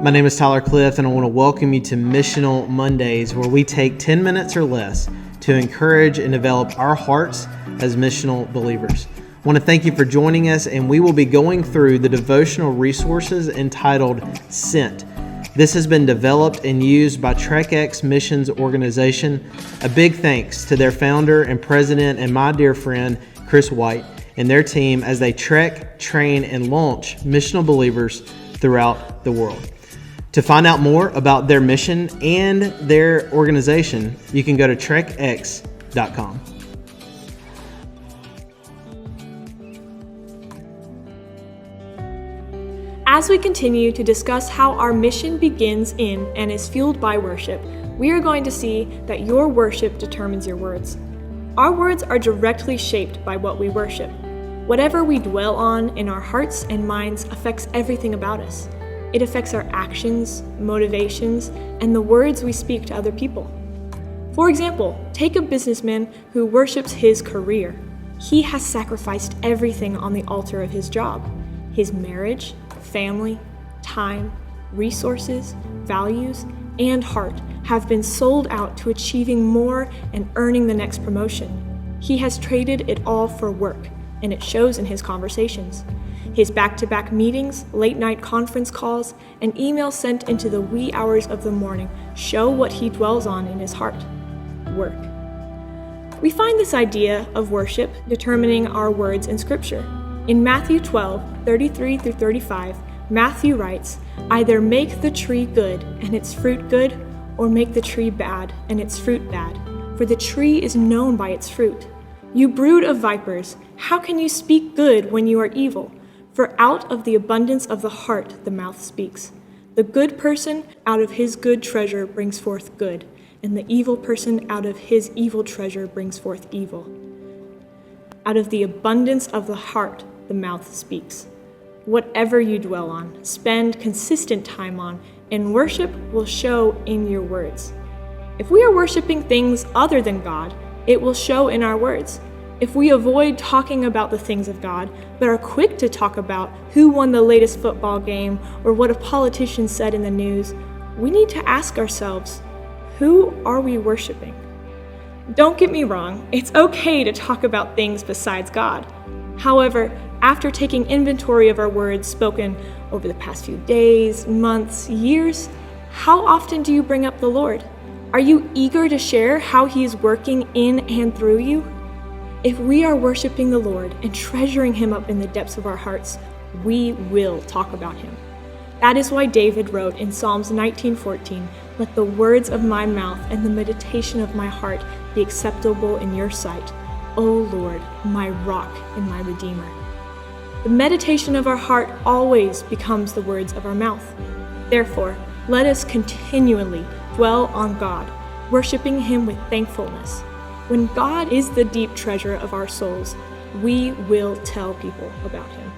My name is Tyler Clift, and I want to welcome you to Missional Mondays, where we take 10 minutes or less to encourage and develop our hearts as missional believers. I want to thank you for joining us, and we will be going through the devotional resources entitled Sent. This has been developed and used by TrekX Missions Organization. A big thanks to their founder and president and my dear friend, Chris White, and their team as they trek, train, and launch missional believers throughout the world. To find out more about their mission and their organization, you can go to trekx.com. As we continue to discuss how our mission begins in and is fueled by worship, we are going to see that your worship determines your words. Our words are directly shaped by what we worship. Whatever we dwell on in our hearts and minds affects everything about us. It affects our actions, motivations, and the words we speak to other people. For example, take a businessman who worships his career. He has sacrificed everything on the altar of his job. His marriage, family, time, resources, values, and heart have been sold out to achieving more and earning the next promotion. He has traded it all for work, and it shows in his conversations. His back-to-back meetings, late-night conference calls, and emails sent into the wee hours of the morning show what he dwells on in his heart: work. We find this idea of worship determining our words in Scripture. In Matthew 12:33-35, Matthew writes, "Either make the tree good and its fruit good, or make the tree bad and its fruit bad, for the tree is known by its fruit. You brood of vipers, how can you speak good when you are evil? For out of the abundance of the heart the mouth speaks. The good person out of his good treasure brings forth good, and the evil person out of his evil treasure brings forth evil. Out of the abundance of the heart the mouth speaks." Whatever you dwell on, spend consistent time on, and worship will show in your words. If we are worshiping things other than God, it will show in our words. If we avoid talking about the things of God, but are quick to talk about who won the latest football game or what a politician said in the news, we need to ask ourselves, who are we worshiping? Don't get me wrong, it's okay to talk about things besides God. However, after taking inventory of our words spoken over the past few days, months, years, how often do you bring up the Lord? Are you eager to share how He is working in and through you? If we are worshiping the Lord and treasuring Him up in the depths of our hearts, we will talk about Him. That is why David wrote in Psalms 19:14, "Let the words of my mouth and the meditation of my heart be acceptable in your sight, O Lord, my rock and my redeemer." The meditation of our heart always becomes the words of our mouth. Therefore, let us continually dwell on God, worshiping Him with thankfulness. When God is the deep treasure of our souls, we will tell people about Him.